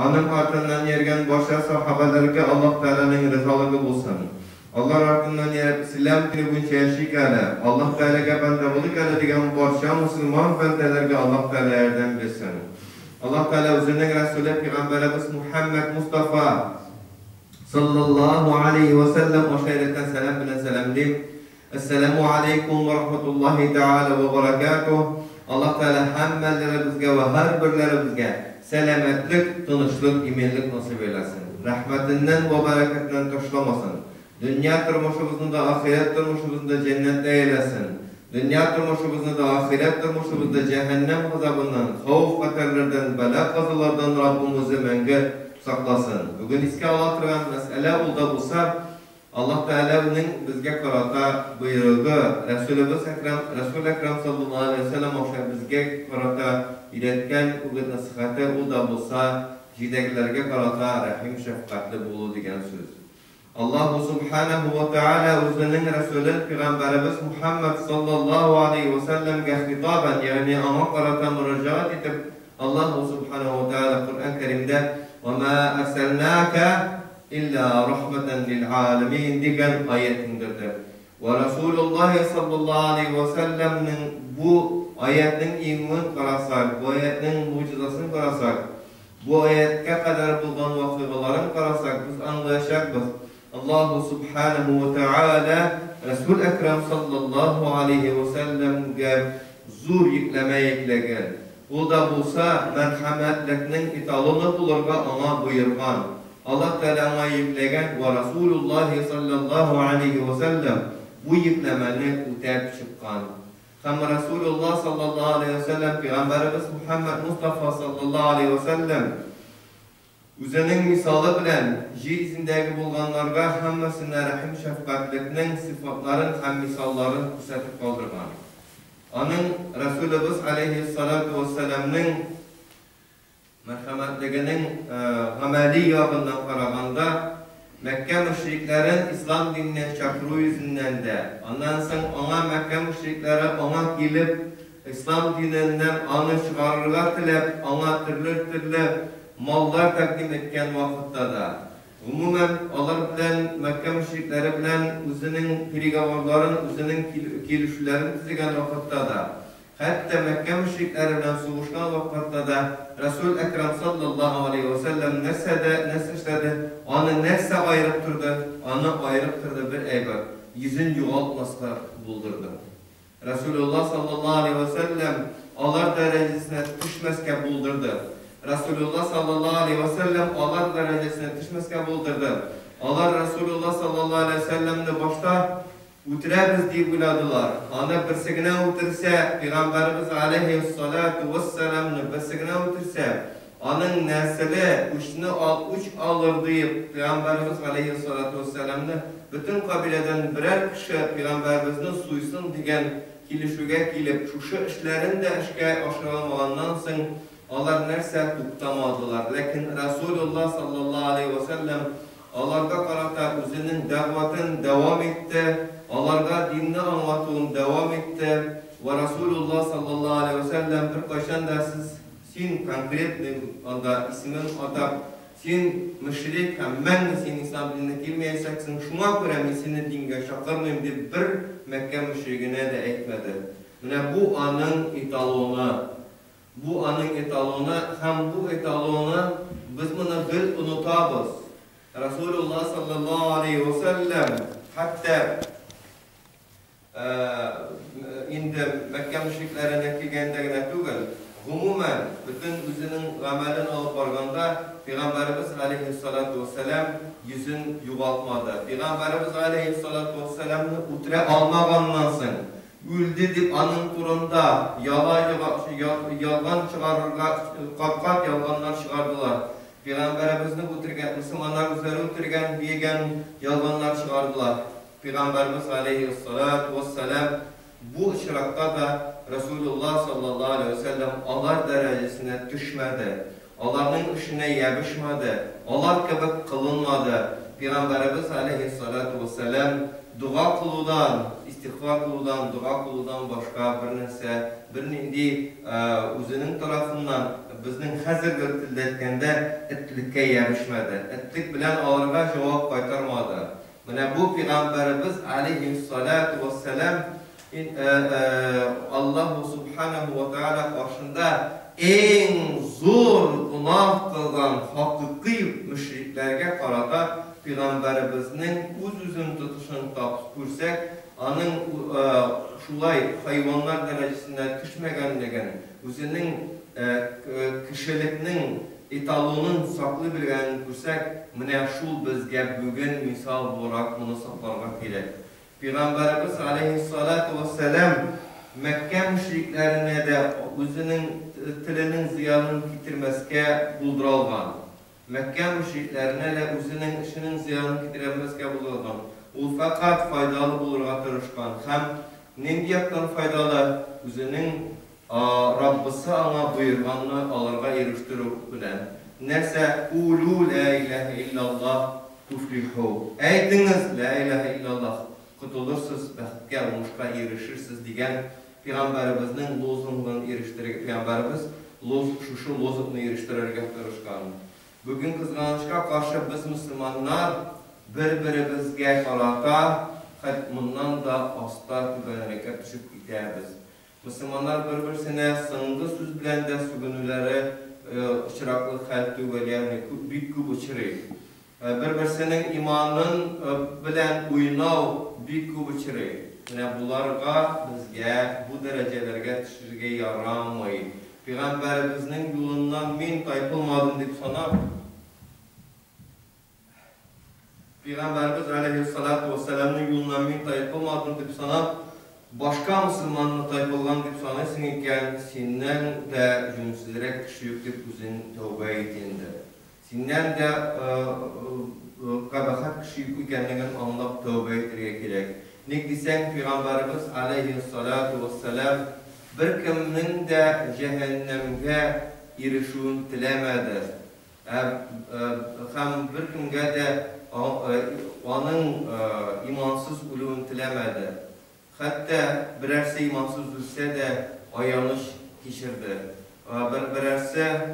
Onun ardından yergen başka sahabelerge Allah Teala'nın rızalığı bulsun. Allah ardından yerip İslam dini bu çeşikale, Allah Teala'ga bandalık ala diyen başka Müslüman bendelerge Allah Teala erdem bilsin. Allah Teala özünün Resulü Peygamberimiz Muhammed Mustafa sallallahu aleyhi ve sellem o şehretten selam bilen selamlayayım. Esselamu aleyküm ve rahmetullahi teala ve berekatuh. Allah Teala hammellerimizge ve her birlerimizge selametlik, tınışlık, iminlik nasip eylesin. Rahmetinden ve bereketinden taşlamasın. Dünya turmuşumuzun da ahiret turmuşumuzun da cennette eylesin. Dünya turmuşumuzun da ahiret turmuşumuzun da cehennem azabından, havf katerlerden, bela kazılardan Rabbimizi menge saklasın. Bugün iske anlatılan mesele bulsa Allah Teala'nın bizge karata buyruğu Resul-i Ekrem sallallahu aleyhi ve sellem bizge karata iletken bugün nasihatı o da bulsa jideklerge karata rahim şefkatli bulu diyen söz. Allah subhanahu ve teala özünün Resulü Peygamberimiz Muhammed sallallahu aleyhi ve sellem'e hitaben yani ama karata müracaat edip Allah subhanahu ve teala Kur'an-ı Kerim'de وَمَا أَرْسَلْنَاكَ İlla rahmeten lil alemin diyen ayetindedir. Ve Resulullah sallallahu aleyhi ve sellem'nin bu ayetin imanını karasak, bu ayetin mucizasını karasak, bu ayetke kadar bulgan vakıgaların karasak biz anlayacakız. Allah subhanahu ve teala Resul Ekrem sallallahu aleyhi ve sellem'e zor yükleme yüklegen. O da bulsa merhametlikinin italını bulurga ona buyurgan. Allah Teala'ya yüklegen ve Resulullah sallallahu aleyhi ve sellem bu yüklemeni ötep çıkan. Hem Resulullah sallallahu aleyhi ve sellem Peygamberimiz Muhammed Mustafa sallallahu aleyhi ve sellem üzerinin misalı bilen jizindeki bulganlarga hemmesine rahim şefkatlikinin sıfatların hem misalların kusatip kaldırgan. Onun Resulümüz aleyhissalatu vesselam'nın merhametliginin ameli yağından karaganda Mekke müşriklerin İslam dinine çakırı yüzünden de ondan sonra ona Mekke müşrikleri ona gelip İslam dininden onu çıkarırlar tilep ona türlü mallar takdim etken vakitte da umumen onlar bilen Mekke müşrikleri bilen özünün peygamberlerin özünün kilişlerini tizgen vakitte da hatta Mekke müşrikleri bilen soğuşkan vakitte da Resul Ekrem sallallahu aleyhi ve sellem nesişledi, onu nesse ayırıp durdu, onu ayırıp durdu bir eyber, yüzün yuvaltmasına buldurdu. Resulullah sallallahu aleyhi ve sellem Allah derecesine düşmeske buldurdu. Resulullah sallallahu aleyhi ve sellem Allah derecesine düşmeske buldurdu. Allah Resulullah sallallahu aleyhi ve sellem'de başta Utirabız diye buladılar. Ana birsigine utirse, Peygamberimiz aleyhissalatu vesselam'ını birsigine utirse, onun nesli üç alır deyip Peygamberimiz aleyhissalatu vesselam'ını bütün kabileden birer kişi Peygamberimizin suysun diyen kilişüge kilip şu işlerin de işge aşırılmalarından sonra onlar nerse tuttamadılar. Lakin Resulullah sallallahu aleyhi ve sellem onlarga karata özünün davatın devam etti. Onlarga dinni anlatığın devam etti. Ve Resulullah sallallahu aleyhi ve sellem bir kaşan da sin konkret anda ismin atak sin müşrik hemen sin İslam dinine girmeyeceksin. Şuna göre seni dinge şakırmayayım diye bir Mekke müşrikine de etmedi. Yani bu anın etalonu. Bu anın etalonu hem bu etalonu biz bunu gıl unutabız. Resulullah sallallahu aleyhi ve sellem hatta indi Mekke müşriklerine geldiğine tügül umumen bütün özünün amelini alıp barganda Peygamberimiz aleyhissalatu vesselam yüzün yuvaltmadı. Peygamberimiz aleyhissalatu vesselam'ı utre almağandan sonra öldü deyip anın turunda yalan çıkarırlar, kat yalanlar çıkardılar. Peygamberimizin utirgen, Müslümanlar üzeri utirgen diyen yalanlar çıkardılar. Peygamberimiz aleyhissalatu vesselam bu işrakta da Resulullah sallallahu aleyhi ve sellem Allah derecesine düşmedi. Allah'ın işine yapışmadı. Allah gibi kılınmadı. Peygamberimiz aleyhissalatu vesselam dua kılıdan, istiğfar kılıdan, dua kılıdan başka bir neyse bir nindi özünün tarafından bizning hozirgi tilda aytganda itlikka yarashmadi. Itlik bilan Allohga javob qaytarmadi. Mana bu payg'ambarimiz alayhissalatu vassalam Allah subhanahu va taala qarşısında en zo'r gunoh qilgan haqiqiy mushriklarga qarata payg'ambarimizning o'z-o'zini tutishini topib ko'rsak, onun şulay hayvanlar derecesinde düşmegenligini, o'zining kişilikning etalonun saklı bilganini ko'rsak, mana shu bizga bugun misol bo'laraq buni saqlarga kerak. Payg'ambarimiz alayhissalatu vassalam Mekke müşriklerine de o'zining tilining ziyonini keltirmasga buldiralgan. Mekke müşriklerine de o'zining ishining ziyonini keltirmasga buldiralgan. O fakat faydalı bulurga tırışkan. Hem nendiyaktan faydalı o'zining Rabbisi ana buyurganını alırga eriştirib bilen. Nerse ulu la ilahe illallah tuflihu. Aytiniz la ilahe illallah qutulursiz, baxtga, uğuşqa erişirsiz degan Peygamberimizning lozungini eriştirib, Peygamberimiz şu lozungini eriştirerge tırışkan. Bugün kızganışqa karşı biz Müslümanlar bir-birimizga qarata bundan da asta tübənərəkə düşüb gidəbiz. Müslümanlar bir-birisine sındı söz bilen de sügünüləri uçıraqlı xəl tübəliyəni büyük küb uçırır. Bir-birisinin imanın bilen uynav büyük küb uçırır. Bunlarga bizge bu derecelerge düşürge yaramayı. Peygamberimizin yolundan min taypılmadım deyip sana Peygamberimiz aleyhissalatu vesselam'ın yolundan min taypılmadım deyip sana başka Müslümanla taypılgan deyip sana sinirken senden de cünsüzlerek kişiyip deyip üzün tövbe ettiğinde. Senden de kabahat kişiyip ikenliğin anlap tövbe ettirge gerek. Ne desen Peygamberimiz aleyhissalatu vesselam bir kimnin de cehennemge erişuun tilemedi. Hem bir kimge de onun imansız ölümünü tilemedi. Hatta birerse imansız ölse de ayanış geçirdi. Birerse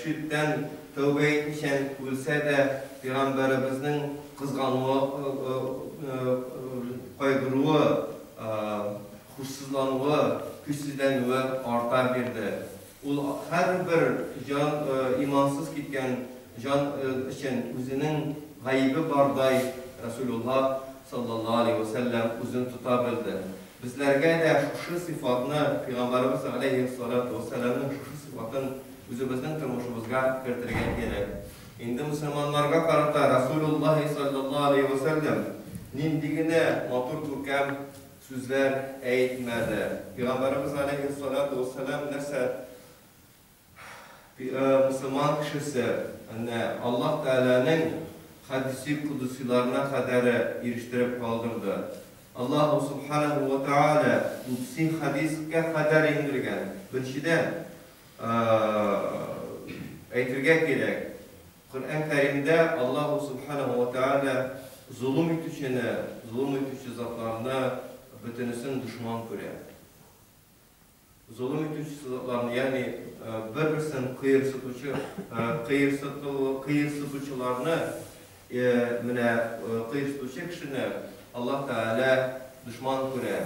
şirkten tövbe etmişen ölse de Peygamberimizin kızganlığı, kaygırığı, hursuzlanığı, güçsüzlenüğü artar birdi. Her bir can imansız gitken can için özünün gaybi barday Resulullah sallallahu aleyhi ve sellem özünü tutabildi. Bizlerge de şu sıfatını Peygamberimiz aleyhissalatu vesselam'ın şu sıfatını özümüzün turmuşumuzga kirtirgen gerek. Endi Müslümanlarga qarata Resulullah sallallahu aleyhi ve sellem nindigine motor turkam sözler aytmadi. Peygamberimiz aleyhissalatu vesselam nese Müslüman kişisi Allah Teala'nın hadisi kudusilarına kadar eriştirip kaldırdı. Allah subhanahu ve Teala kudsi hadiske kadar indirgen. Birinçiden aytırga gerek. Kur'an-ı Kerim'de Allah subhanahu ve Teala zulüm ütücü zatlarına bütünüsün düşman görer. Zulüm ütücü zatlarını yani bir-birisinin kıyırsıtıcılarını kıyırsıtıcı kişini Allah Teala düşman görer.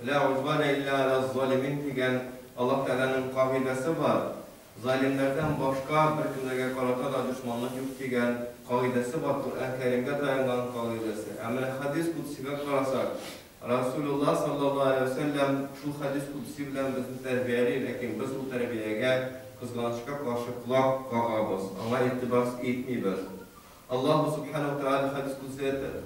La uzvane illa ala zalimin degan Allah Teala'nın kavidesi var. Zalimlerden başka bir kimlerge karata da düşmanlık yok degan kavidesi var. Kur'an-ı Kerim'de dayangan kavidesi. Ama hadis kudsiga karasak Resulullah sallallahu aleyhi ve sellem şu hadis kudsi bilen bizni terbiyeli, lakin biz o terbiyege kızganışka karşı kulak kakabız. Ama itibar etmeybiz. Allah subhanahu teala hadis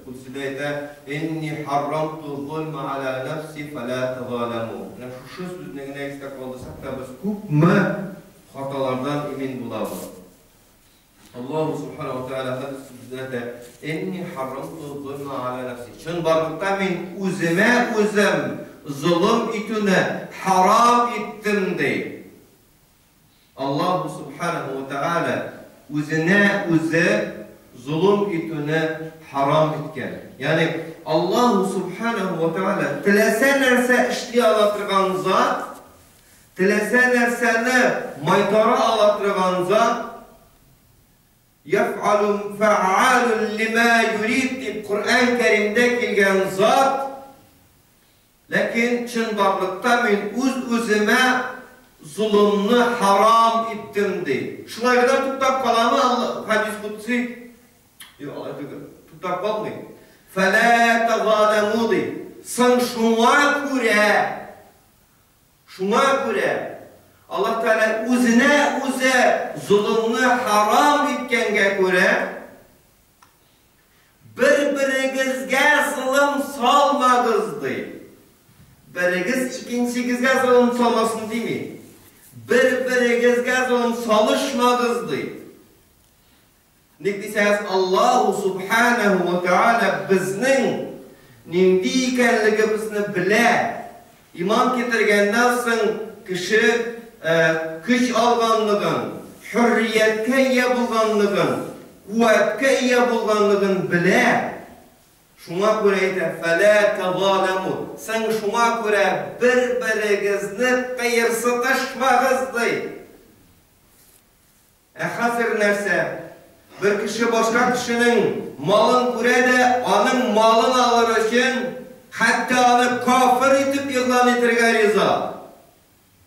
kudsi'de ise "İnni harramtu zulma ala nefsi fela tezalemu." Şu sözüne eksik kaldıysak da biz hükmü hatalardan emin bulabız. Allah subhanahu teala hadis kudsi'de de "İnni harramtu zulma ala nefsi." Çün barlıkta men özüme özüm zulüm etüne haram ettim deyip. Allah subhanahu teala özüne özü zulüm etüne haram etken. Yani Allah subhanahu ve teala tilese nerse işliyalatırgan zat Tilese nerseni maytara alattırgan zat, yef'alun fe'alun lima yurid deyip Kur'an-ı Kerim'de kelgen zat, lakin çın barlıkta men özüme zulümni haram ettim deyip. Şuna kadar tuttap kalamı hadis kutsi, yok Allah diyor, tuttap kalmayın. فَلَا تَظَالَمُوا deyip. Sen şuna göre Allah Teala özüne zulümni haram etkenge göre birbirigizge zulüm salmagız deyip. Birigiz ikinchigizge zulüm salmasın değil mi? Birbirigizge zulüm salışmagız deyip. Ne deseniz Allahu Subhanahu ve Teala bizning nindi ekanligimizni bile iman getirgenden so'ng kishi kuch olganligin, hurriyatga ega bo'lganligin, quvvatga ega bo'lganligin bile. Şuna göre ise fala tazalamu. Sen şuna göre bir-birigizni qiyrsitishmag'iz deydi. Hazır narsa bir kişi başka kişinin malın kurede, onun malını alır için hatta onu kafir etip ilan etirge riza.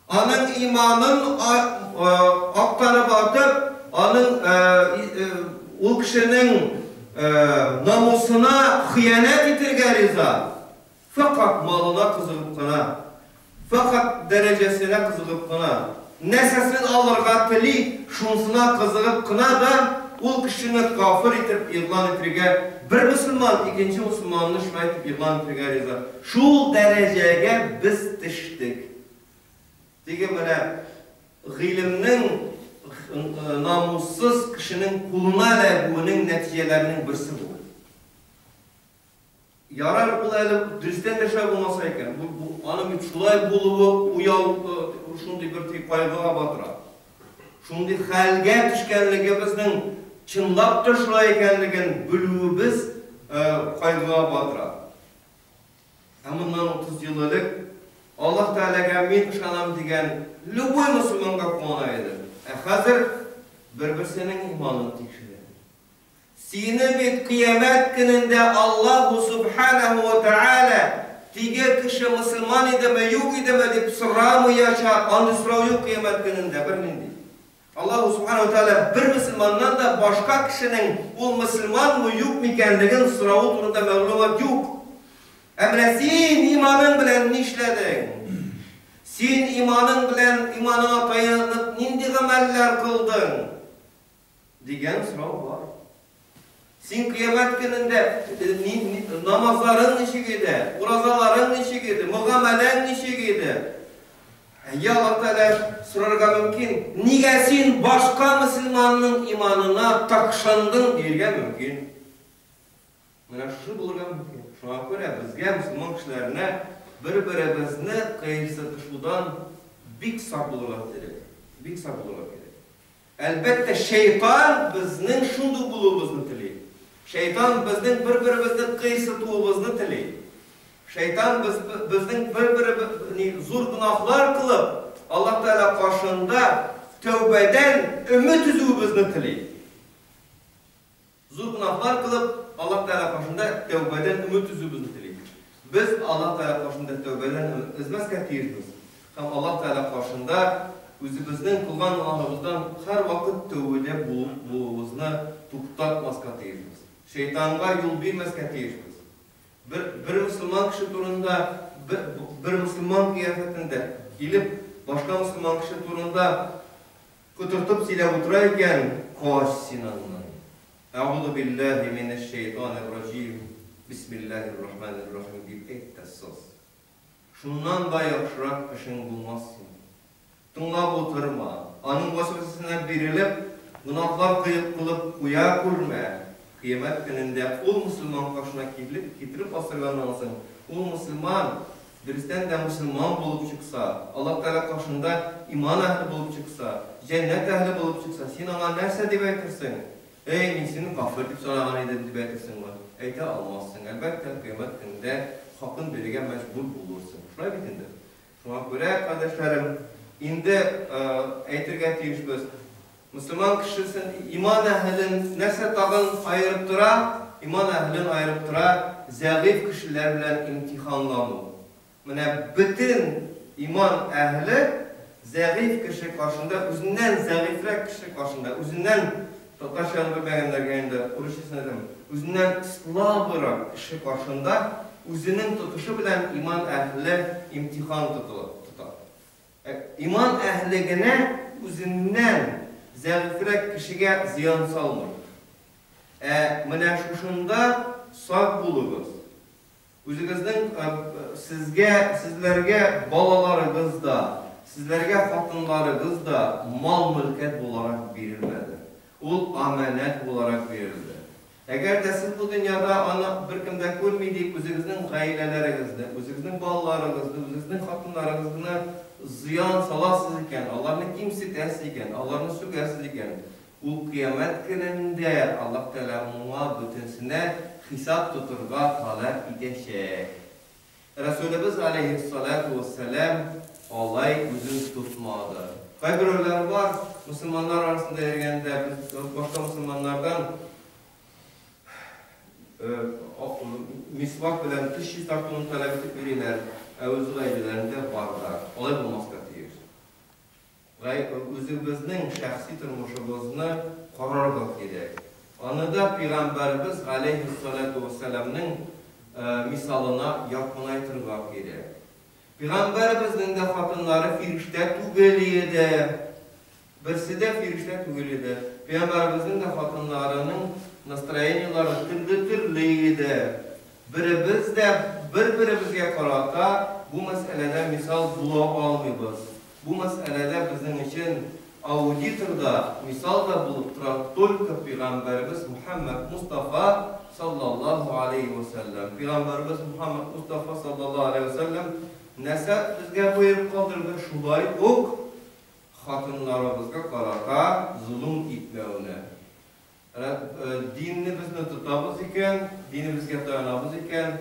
Onun imanın aktarıp atıp, onun o kişinin namusuna hıyanet etirge riza. Fakat malına kızılıp kına, fakat derecesine kızılıp kına, nesesini alırga tili, şunsuna kızılıp kına da o kişini kafir etip ilan etirge, bir Müslüman ikinci Müslümanını şuna etip ilan etirge riza. Şu dereceye biz düştük. Dege böyle g'ilimning namussuz kişinin kuluna bunun neticelerinin birisi bu. Yarar bu eli dürüstten de şey olmasa eken, bu anım şulay bulubu uyal şundi bir tip kaygıga batıra. Şundi halge düşkenligi bizning çınlap da şulay ekenligin bilübüz kaygıga batıra. Bundan 30 yıllık Allah Teala'ga men ışanam degen любой Müslümanga qonaydı. Hazır bir-birsinin imanını tekşiredi. Seni bir kıyamet gününde Allah Subhanahu ve Teala tige kişi Müslüman ideme yok ideme deyip sıramı yaşar, andı sırağı yok kıyamet gününde bir nindi. Allah Subhanahu ve Teala bir Müslümandan da başka kişinin o Müslüman mı yok mu kendinin sırağı turunda mevlumat yok. Emre sen imanın bilen ne işledin? Sen imanın bilen imanına dayanıp nindi ameller kıldın? Degen sırağı var. Sen kıyamet gününde namazların nişigiydi, urazaların nişigiydi, muamelen nişigiydi. Ya Allah Teala sorarga mümkün. Niye sen başka Müslümanın imanına takşandın diyerge mümkün. Mana şu bulurga mümkün. Şuna göre bizge Müslüman kişilerine bir-birimizni qiyrsitishdan bik saq bulurga gerek. Bik saq bulurga gerek. Elbette şeytan bizning şunday bulubimizni tileydi. Şeytan bizning bir-birimizni qiyrsituvimizni tileydi. Şeytan bizning bir-birimizni zo'r gunohlar qilib, Allah Teala qarşısında tövbeden ümit üzübimizni tileydi. Zo'r gunohlar qilib, Allah Teala qarşısında tövbeden ümit üzübimizni tileydi. Biz Allah Teala qarşısında tövbeden üzmezken tiyirmiz. Hem Allah Teala qarşısında özümüzden kılgan günahlarımızdan her vakit tövbede bulumuzni tutatmasqa tiyirmiz. Şeytanga yol vermesке tiyirmiz. Bir Müslüman kişi turunda, bir Müslüman kıyafetinde gelip başka Müslüman kişi turunda kuturtup silep oturarken koş sinanlar. Euzu billahi mineşşeytanirracim. Bismillahirrahmanirrahim deyip ettesiz. Şundan da yaxşırak işin bulmazsın. Tınlap oturma. Onun vasfasına berilip günahlar kılıp uya kurma. Kıyamet gününde o Müslüman karşına getirip asırgandan soň o Müslüman biristen de Müslüman bulup çıksa, Allah Teala karşında iman ehli bulup çıksa, cennet ehli bulup çıksa, sen ona nerse dep aytırсың? Ey men seni kafir dep soragan edim dep aytırсың mı? Ayta almazsın. Elbette kıyamet gününde hakkın berige mecbur bulursun. Şuna bitindi. Şuna göre kardeşlerim, indi әйтергә тиешбез. Müslüman kişisin iman ehlin nese tağın ayırıp tura, iman ehlin ayırıp tura, zayıf kişiler bilen imtihanlanı. Mene bütün iman ehli zayıf kişi karşında, özünden zayıfrak kişi karşında, özünden taşıyan bilmeyenler geldi, oruçlusuna dedim, özünden ıslabırak kişi karşında, özünün tutuşu bilen iman ehli imtihan tutar. İman ehligine özünden zayıfrak kişiye ziyan salmır. Mene şuşunda sağ bulunuz. Özünüzün sizlerge balalarınızda, sizlerge hatınlarınızda mal mülket olarak verilmedi. Ol amanet olarak verildi. Eğer de siz bu dünyada bir kimde görmeydik, özünüzün gailelerinizde, özünüzün balalarınızda, özünüzün hatınlarınızda ziyan salasız iken, Allah'ın kimsi tersi iken, Allah'ın sügersiz iken, o kıyamet gününde Allah Teala ona bütünsüne hesap tuturga talep edecek. Resulümüz aleyhissalatu vesselam olay üzüm tutmadı. Kaybırlar var, Müslümanlar arasında ergende, başka Müslümanlardan misvak bilen kişi taktığını talep edip verirler. Özü gayrilerinde varlar. Olay bulmazsa diyor. Özümüzün şahsi turmuşumuzni qarorga gerek. Onu da Peygamberimiz aleyhissalatu vesselam'nın misalına yakınaytırga gerek. Peygamberimizin de hatınları firişte tügeliydi. Birisi de firişte tügeliydi. Peygamberimizin de hatınlarının nastroyeniyaları türlüydü. Birimiz de birbirimize karata bu meselede misal bula almıyoruz. Bu meselede bizim için auditorda misal da bulup duran tolka Peygamberimiz Muhammed Mustafa sallallahu aleyhi ve sellem. Peygamberimiz Muhammed Mustafa sallallahu aleyhi ve sellem nese bizge buyurup kaldırdı şulay ok hatınlarımızga karata zulüm etmeyene. Dinini bizni tutabız iken, dinimizge dayanabız iken,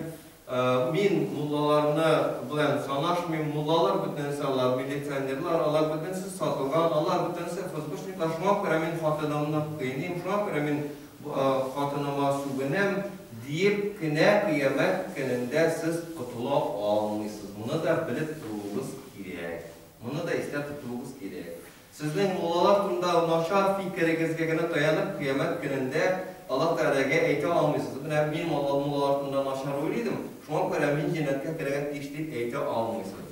min mullalarını bilen sanaşmayın, mullalar bütün insanlar, milletsendirler, Allah bütünsiz satılgan, Allah bütünsiz fızmışlıklar, şuna göre min hatınımına kıyınayım, şuna göre min hatınıma sügünem deyip kine kıyamet gününde siz kutula almışsınız. Bunu da bilip durduğunuz gerek. Bunu da ister tuttuğunuz gerek. Sizin mullalar turunda naşar fikirlerine dayanıp kıyamet gününde Allah Teala'ya eğite almışsınız. Ben mullalar turunda naşar öyleydim. Şuna göre min cennetke kireket geçtiğip eğite almışsınız.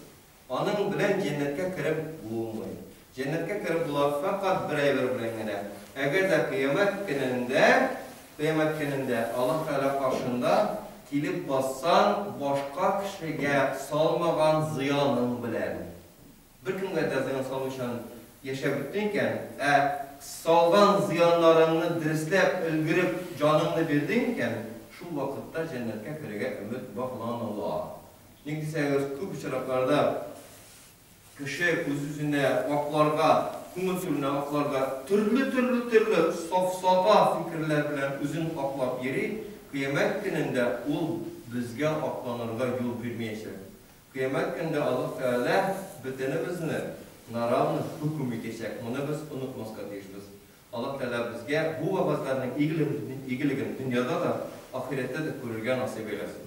Onun bilen cennetke kirip bulunmayın. Cennetke kirip bular fakat bir bilenlere. Eğer de kıyamet gününde Allah Teala karşında kilip bassan başka kişiye salmagan ziyanın bilen. Bir kimge de ziyan salmışan yaşayabildiğinken, salgan ziyanlarını dirislep, ilgirip canını bildiğinken, şu vakitte cennetke kirege ümit bakılan Allah. Çünkü sevgimiz küp uçuraklarda kişi üzüzüne, aklarga, kumulsülüne, aklarga türlü saf-safa fikirler bilen üzün aklap yeri, kıyamet gününde ol bizge aklanırga yol vermeyecek. Kıyamet gününde Allah Teala bütünümüzni naravını hüküm edecek. Bunu biz unutmazga deyişiz. Allah Teala bizge bu vabazlarının iyiligini dünyada da ahirette de görürge nasip eylesin.